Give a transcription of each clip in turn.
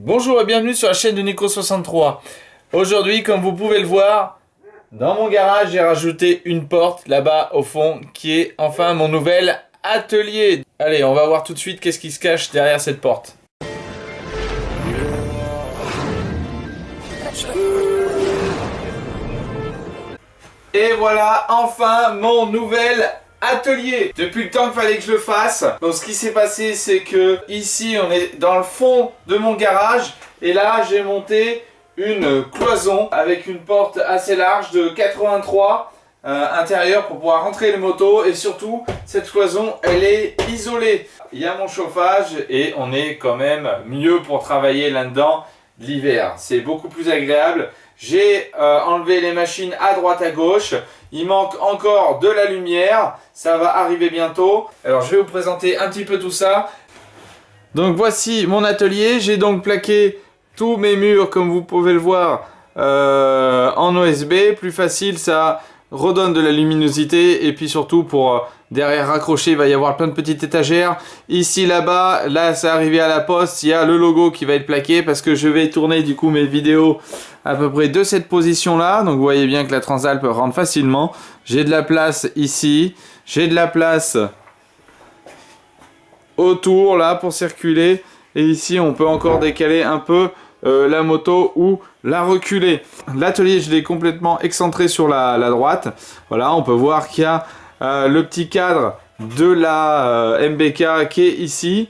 Bonjour et bienvenue sur la chaîne de Nico63. Aujourd'hui, comme vous pouvez le voir, dans mon garage, j'ai rajouté une porte là-bas au fond qui est enfin mon nouvel atelier. Allez, on va voir tout de suite qu'est-ce qui se cache derrière cette porte. Et voilà enfin mon nouvel atelier. Depuis le temps qu'il fallait que je le fasse. Donc ce qui s'est passé, c'est que ici on est dans le fond de mon garage et là j'ai monté une cloison avec une porte assez large de 83 intérieur pour pouvoir rentrer les motos, et surtout cette cloison elle est isolée. Il y a mon chauffage et on est quand même mieux pour travailler là-dedans l'hiver. C'est beaucoup plus agréable. J'ai enlevé les machines à droite à gauche. Il manque encore de la lumière. Ça va arriver bientôt. Alors je vais vous présenter un petit peu tout ça. Donc voici mon atelier. J'ai donc plaqué tous mes murs comme vous pouvez le voir en OSB. Plus facile, ça redonne de la luminosité. Et puis surtout pour derrière raccrocher, il va y avoir plein de petites étagères. Ici, là-bas, là c'est arrivé à la poste. Il y a le logo qui va être plaqué parce que je vais tourner du coup mes vidéos à peu près de cette position là. Donc vous voyez bien que la Transalp rentre facilement. J'ai de la place ici, j'ai de la place autour là pour circuler, et ici on peut encore décaler un peu la moto ou la reculer. L'atelier je l'ai complètement excentré sur la droite. Voilà, on peut voir qu'il y a le petit cadre de la MBK qui est ici.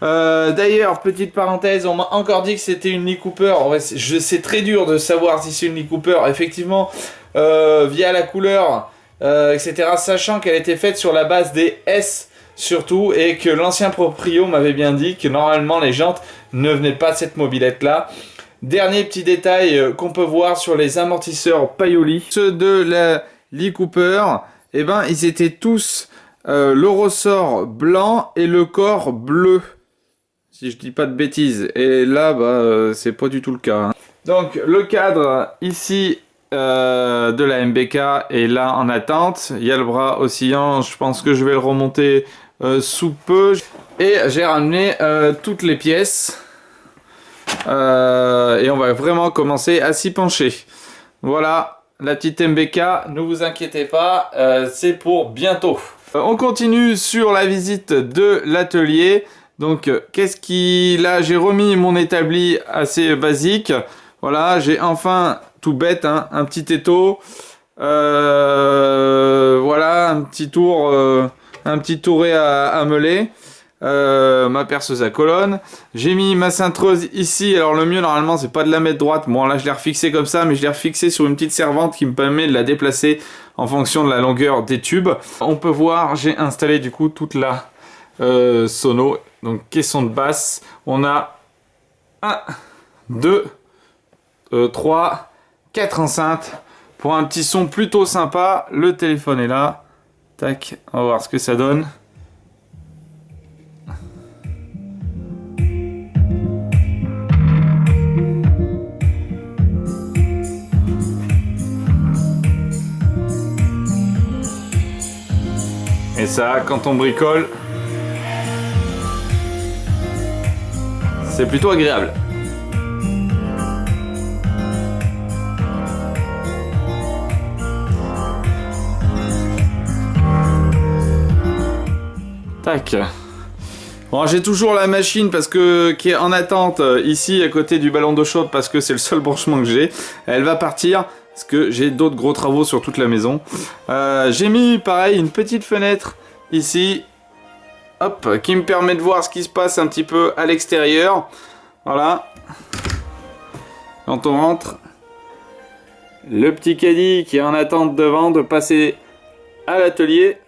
D'ailleurs, petite parenthèse, on m'a encore dit que c'était une Lee Cooper. Ouais, c'est très dur de savoir si c'est une Lee Cooper. Effectivement, via la couleur, etc. Sachant qu'elle était faite sur la base des S surtout, et que l'ancien proprio m'avait bien dit que normalement les jantes ne venaient pas de cette mobilette là. Dernier petit détail qu'on peut voir sur les amortisseurs Paoli. Ceux de la Lee Cooper, eh ben, ils étaient tous le ressort blanc et le corps bleu. Si je dis pas de bêtises. Et là, bah, c'est pas du tout le cas. Hein. Donc, le cadre ici de la MBK est là en attente. Il y a le bras oscillant. Je pense que je vais le remonter sous peu. Et j'ai ramené toutes les pièces. Et on va vraiment commencer à s'y pencher. Voilà, la petite MBK. Ne vous inquiétez pas, c'est pour bientôt. On continue sur la visite de l'atelier. Donc, qu'est-ce qui... Là, j'ai remis mon établi assez basique. Voilà, j'ai enfin, tout bête, hein, un petit étau. Voilà, un petit tour, un petit touret à meuler. Ma perceuse à colonne. J'ai mis ma cintreuse ici. Alors, le mieux, normalement, c'est pas de la mettre droite. Bon, là, je l'ai refixée comme ça, mais je l'ai refixée sur une petite servante qui me permet de la déplacer en fonction de la longueur des tubes. On peut voir, j'ai installé, du coup, toute la sono. Donc caisson de basse, on a 1, 2, 3, 4 enceintes pour un petit son plutôt sympa. Le téléphone est là. Tac, on va voir ce que ça donne. Et ça, quand on bricole, c'est plutôt agréable. Tac. Bon, j'ai toujours la machine parce que qui est en attente ici à côté du ballon d'eau chaude parce que c'est le seul branchement que j'ai. Elle va partir parce que j'ai d'autres gros travaux sur toute la maison. J'ai mis pareil une petite fenêtre ici. Hop, qui me permet de voir ce qui se passe un petit peu à l'extérieur. Voilà. Quand on rentre, le petit caddie qui est en attente devant de passer à l'atelier.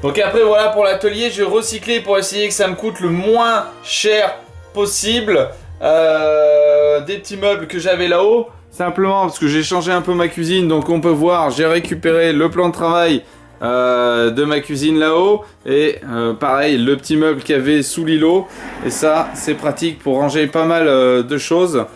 Donc après voilà pour l'atelier, j'ai recyclé pour essayer que ça me coûte le moins cher possible. Des petits meubles que j'avais là-haut. Simplement parce que j'ai changé un peu ma cuisine, donc on peut voir, j'ai récupéré le plan de travail de ma cuisine là-haut, et pareil le petit meuble qu'il y avait sous l'îlot, et ça c'est pratique pour ranger pas mal de choses.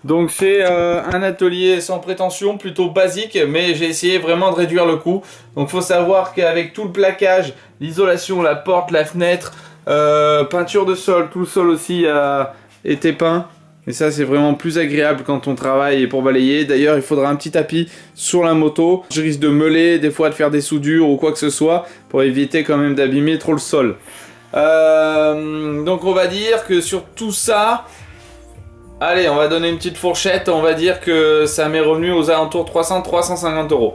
Donc c'est un atelier sans prétention, plutôt basique, mais j'ai essayé vraiment de réduire le coût. Donc faut savoir qu'avec tout le plaquage, l'isolation, la porte, la fenêtre, Peinture de sol, tout le sol aussi a été peint. Et ça c'est vraiment plus agréable quand on travaille et pour balayer. D'ailleurs il faudra un petit tapis sur la moto. Je risque de meuler, des fois de faire des soudures ou quoi que ce soit pour éviter quand même d'abîmer trop le sol. Donc on va dire que sur tout ça, allez on va donner une petite fourchette. On va dire que ça m'est revenu aux alentours de 300-350 €.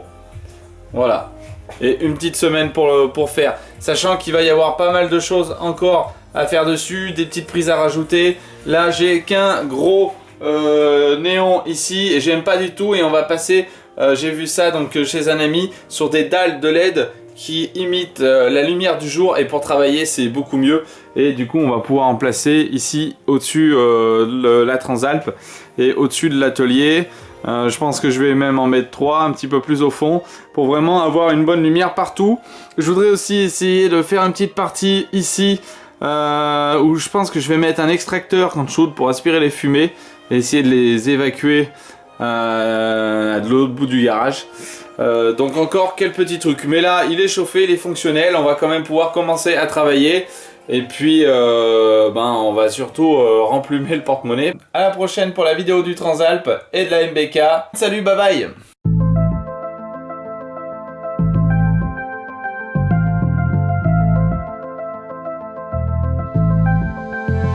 Voilà. Et une petite semaine pour faire. Sachant qu'il va y avoir pas mal de choses encore à faire dessus, des petites prises à rajouter. Là j'ai qu'un gros néon ici et j'aime pas du tout et on va passer, j'ai vu ça donc chez un ami, sur des dalles de LED qui imitent la lumière du jour et pour travailler c'est beaucoup mieux. Et du coup on va pouvoir en placer ici au-dessus la Transalp et au-dessus de l'atelier. Je pense que je vais même en mettre 3 un petit peu plus au fond pour vraiment avoir une bonne lumière partout. Je voudrais aussi essayer de faire une petite partie ici où je pense que je vais mettre un extracteur quand je shoote pour aspirer les fumées et essayer de les évacuer de l'autre bout du garage. Donc encore quelques petits trucs, mais là il est chauffé, il est fonctionnel, on va quand même pouvoir commencer à travailler. Et puis on va surtout remplumer le porte-monnaie. À la prochaine pour la vidéo du Transalp et de la MBK. Salut, bye bye.